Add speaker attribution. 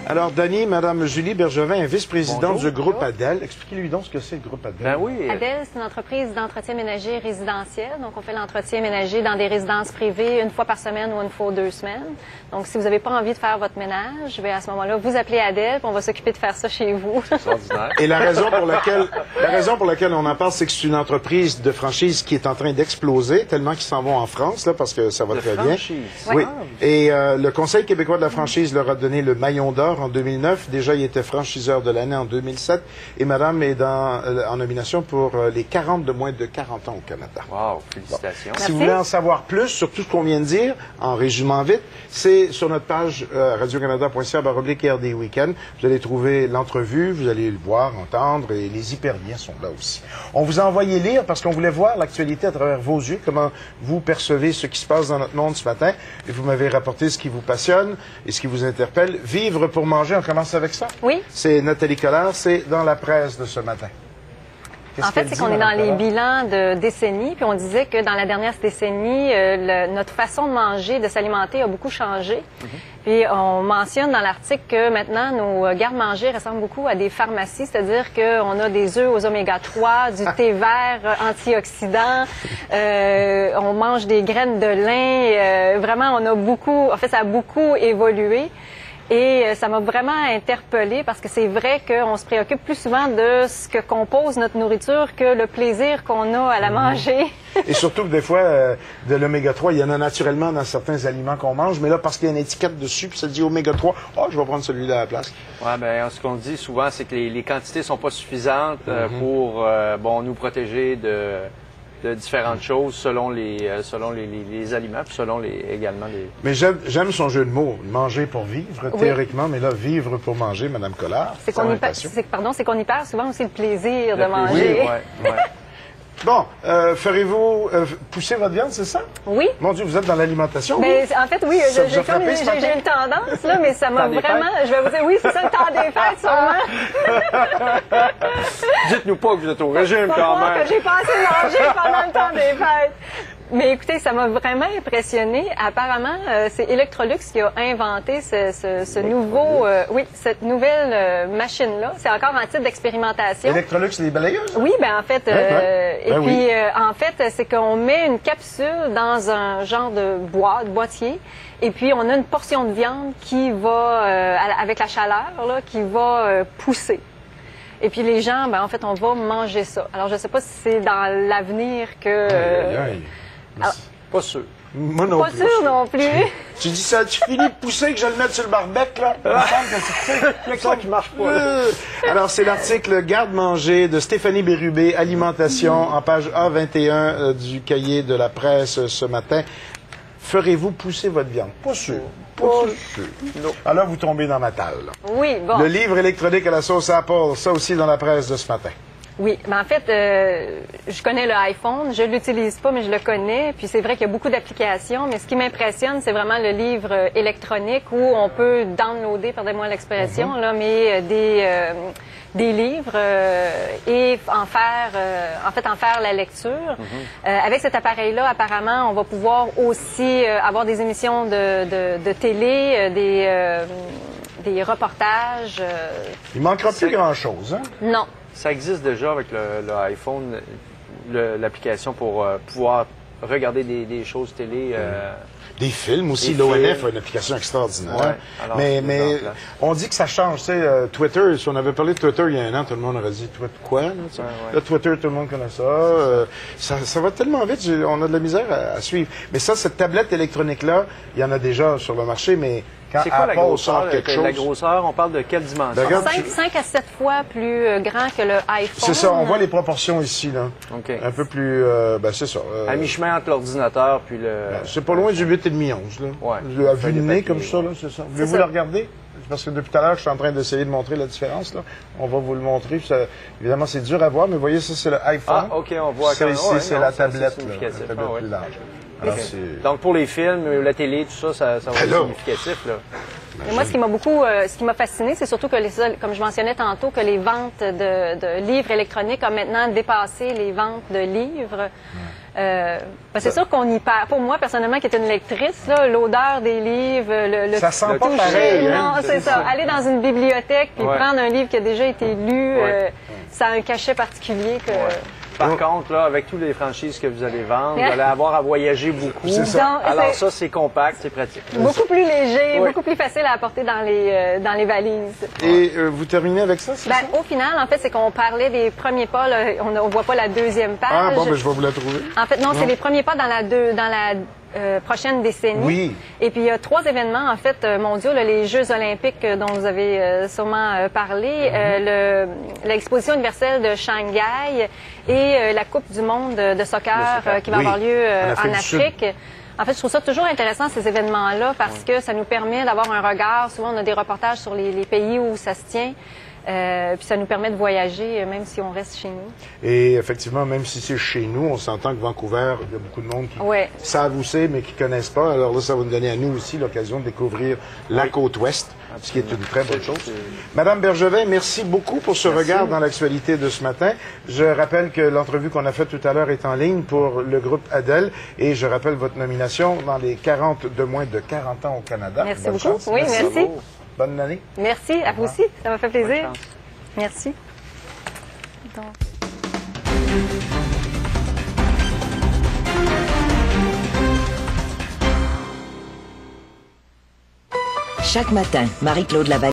Speaker 1: Alors, Dany, Madame Julie Bergevin est vice-présidente du groupe ADEL. Expliquez-lui donc ce que c'est le groupe ADEL.
Speaker 2: Ben oui.
Speaker 3: ADEL, c'est une entreprise d'entretien ménager résidentiel. Donc, on fait l'entretien ménager dans des résidences privées une fois par semaine ou une fois aux 2 semaines. Donc, si vous n'avez pas envie de faire votre ménage, à ce moment-là, vous appelez ADEL, puis on va s'occuper de faire ça chez vous.
Speaker 2: C'est ordinaire.
Speaker 1: Et la raison pour laquelle on en parle, c'est que c'est une entreprise de franchise qui est en train d'exploser, tellement qu'ils s'en vont en France, là, parce que ça va très bien. Oui. Et le Conseil québécois de la franchise leur a donné le maillon d'or en 2009. Déjà, il était franchiseur de l'année en 2007. Et Madame est en nomination pour les 40 de moins de 40 ans au Canada.
Speaker 2: Wow, félicitations.
Speaker 1: Si vous voulez en savoir plus sur tout ce qu'on vient de dire, en résumant vite, c'est sur notre page radiocanada.ca/RD Weekend. Vous allez trouver l'entrevue, vous allez le voir, entendre, et les hyperliens sont là aussi. On vous a envoyé lire parce qu'on voulait voir l'actualité à travers vos yeux, comment vous percevez ce qui se passe dans notre monde ce matin. Et vous m'avez rapporté ce qui vous passionne et ce qui vous interpelle. Vivre pour manger, on commence avec ça?
Speaker 3: Oui.
Speaker 1: C'est Nathalie Collard, c'est dans la presse de ce matin.
Speaker 3: En fait, c'est qu'on est dans les bilans de décennies, puis on disait que dans la dernière décennie, notre façon de manger, de s'alimenter a beaucoup changé. Puis on mentionne dans l'article que maintenant, nos garde-manger ressemblent beaucoup à des pharmacies, c'est-à-dire qu'on a des œufs aux oméga 3, du thé vert antioxydant, on mange des graines de lin. Vraiment, on a beaucoup, en fait, ça a beaucoup évolué. Et ça m'a vraiment interpellée parce que c'est vrai qu'on se préoccupe plus souvent de ce que compose notre nourriture que le plaisir qu'on a à la manger.
Speaker 1: Et surtout que des fois, de l'oméga 3, il y en a naturellement dans certains aliments qu'on mange, mais là, parce qu'il y a une étiquette dessus, puis ça dit oméga 3, oh, je vais prendre celui-là à la place.
Speaker 2: Oui, bien, ce qu'on dit souvent, c'est que les quantités sont pas suffisantes pour nous protéger de différentes choses selon les aliments, puis selon également les...
Speaker 1: Mais j'aime son jeu de mots, manger pour vivre, théoriquement, mais là, vivre pour manger, Madame Collard.
Speaker 3: C'est qu'on y perd souvent aussi le plaisir de manger.
Speaker 2: Oui, oui.
Speaker 1: Bon, ferez-vous pousser votre viande, c'est ça?
Speaker 3: Oui.
Speaker 1: Mon Dieu, vous êtes dans l'alimentation.
Speaker 3: Mais en fait, oui, j'ai une tendance, là, mais ça m'a vraiment... Je vais vous dire, oui, c'est ça le temps des fêtes, sûrement.
Speaker 2: Dites-nous pas que vous êtes au régime quand même.
Speaker 3: Que j'ai pas assez mangé pendant le temps des fêtes. Mais écoutez, ça m'a vraiment impressionné. Apparemment, c'est Electrolux qui a inventé cette nouvelle machine-là. C'est encore en titre d'expérimentation.
Speaker 1: Electrolux, les balayeuses?
Speaker 3: Oui, ben en fait, en fait, c'est qu'on met une capsule dans un genre de boîtier, et puis on a une portion de viande qui va, avec la chaleur, là, qui va pousser. Et puis les gens, ben en fait, on va manger ça. Alors, je ne sais pas si c'est dans l'avenir que...
Speaker 2: Pas sûr.
Speaker 1: Moi non
Speaker 3: pas
Speaker 1: plus.
Speaker 3: Pas sûr non plus.
Speaker 1: Tu dis ça, tu finis de pousser que je le mette sur le barbecue, là? Il me semble que c'est ça qui marche pas. Alors, c'est l'article Garde-manger de Stéphanie Bérubé, Alimentation, en page A21 du cahier de la presse ce matin. Ferez-vous pousser votre viande? Pas sûr. Pas sûr. Non. Alors, vous tombez dans ma talle.
Speaker 3: Oui, bon.
Speaker 1: Le livre électronique à la sauce Apple, ça aussi dans la presse de ce matin.
Speaker 3: Oui, mais en fait, je connais le iPhone, je l'utilise pas, mais je le connais. Puis c'est vrai qu'il y a beaucoup d'applications, mais ce qui m'impressionne, c'est vraiment le livre électronique où on peut downloader, pardonnez-moi l'expression, là, mais des livres et en faire la lecture. Avec cet appareil-là, apparemment, on va pouvoir aussi avoir des émissions de télé, des reportages.
Speaker 1: Il manquera plus grand-chose, hein?
Speaker 3: Non.
Speaker 2: Ça existe déjà avec le iPhone, l'application pour pouvoir regarder des choses télé.
Speaker 1: Des films aussi. L'ONF a une application extraordinaire.
Speaker 2: Ouais, alors,
Speaker 1: mais on dit que ça change. Tu sais, Twitter, si on avait parlé de Twitter il y a un an, tout le monde aurait dit quoi? Là, là, Twitter, tout le monde connaît ça. Ça va tellement vite, on a de la misère à suivre. Mais ça, cette tablette électronique-là, il y en a déjà sur le marché, mais...
Speaker 2: C'est quoi la grosseur? La grosseur, on parle de quelle dimension?
Speaker 3: 5 à 7 fois plus grand que le iPhone.
Speaker 1: C'est ça, on voit les proportions ici, là.
Speaker 2: Okay.
Speaker 1: Un peu plus... c'est ça.
Speaker 2: À mi-chemin entre l'ordinateur puis le...
Speaker 1: c'est pas loin du 8,5-11, là.
Speaker 2: Ouais.
Speaker 1: À vue de nez, comme ça, là, c'est ça. Voulez-vous la regarder? Parce que depuis tout à l'heure, je suis en train d'essayer de montrer la différence, là. On va vous le montrer. Ça, évidemment, c'est dur à voir, mais vous voyez, ça, c'est le iPhone.
Speaker 2: Ah, OK, on voit.
Speaker 1: Ça, ici, c'est la tablette, là. La tablette plus large.
Speaker 2: Alors, donc, pour les films, la télé, tout ça, ça va être significatif, là.
Speaker 3: Et moi, ce qui m'a fasciné, c'est surtout que, comme je mentionnais tantôt, que les ventes de livres électroniques ont maintenant dépassé les ventes de livres. C'est sûr qu'on y perd. Pour moi, personnellement, qui est une lectrice, l'odeur des livres, le
Speaker 1: ça sent pas
Speaker 3: toucher,
Speaker 1: pareil.
Speaker 3: non, c'est ça. Aller dans une bibliothèque puis prendre un livre qui a déjà été lu, ça a un cachet particulier que...
Speaker 2: Par contre, là, avec toutes les franchises que vous allez vendre, vous allez avoir à voyager beaucoup.
Speaker 1: C'est ça.
Speaker 3: Donc,
Speaker 2: alors ça, c'est compact, c'est pratique.
Speaker 3: Beaucoup plus léger, beaucoup plus facile à apporter dans les valises.
Speaker 1: Et vous terminez avec ça, c'est ça?
Speaker 3: Au final, en fait, c'est qu'on parlait des premiers pas. Là, on voit pas la deuxième page.
Speaker 1: Ah bon, ben, je vais vous la trouver.
Speaker 3: En fait, non, c'est les premiers pas dans la prochaine décennie.
Speaker 1: Oui.
Speaker 3: Et puis, il y a 3 événements, en fait, mondiaux. Là, les Jeux olympiques dont vous avez sûrement parlé, l'exposition universelle de Shanghai et la Coupe du monde de soccer qui va avoir lieu en Afrique. En fait, je trouve ça toujours intéressant, ces événements-là, parce que ça nous permet d'avoir un regard. Souvent, on a des reportages sur les pays où ça se tient. Puis ça nous permet de voyager, même si on reste chez nous.
Speaker 1: Et effectivement, même si c'est chez nous, on s'entend que Vancouver, il y a beaucoup de monde qui savent où c'est, mais qui connaissent pas. Alors là, ça va nous donner à nous aussi l'occasion de découvrir la côte ouest, ce qui est une très bonne chose. Madame Bergevin, merci beaucoup pour ce regard dans l'actualité de ce matin. Je rappelle que l'entrevue qu'on a faite tout à l'heure est en ligne pour le groupe Adèle, et je rappelle votre nomination dans les 40 de moins de 40 ans au Canada.
Speaker 3: Merci
Speaker 1: Bonne
Speaker 3: beaucoup.
Speaker 1: chance.
Speaker 3: Oui, merci.
Speaker 1: Bonne année.
Speaker 3: Merci, à vous aussi. Ça m'a fait plaisir. Merci.
Speaker 4: Chaque matin, Marie-Claude Lavallée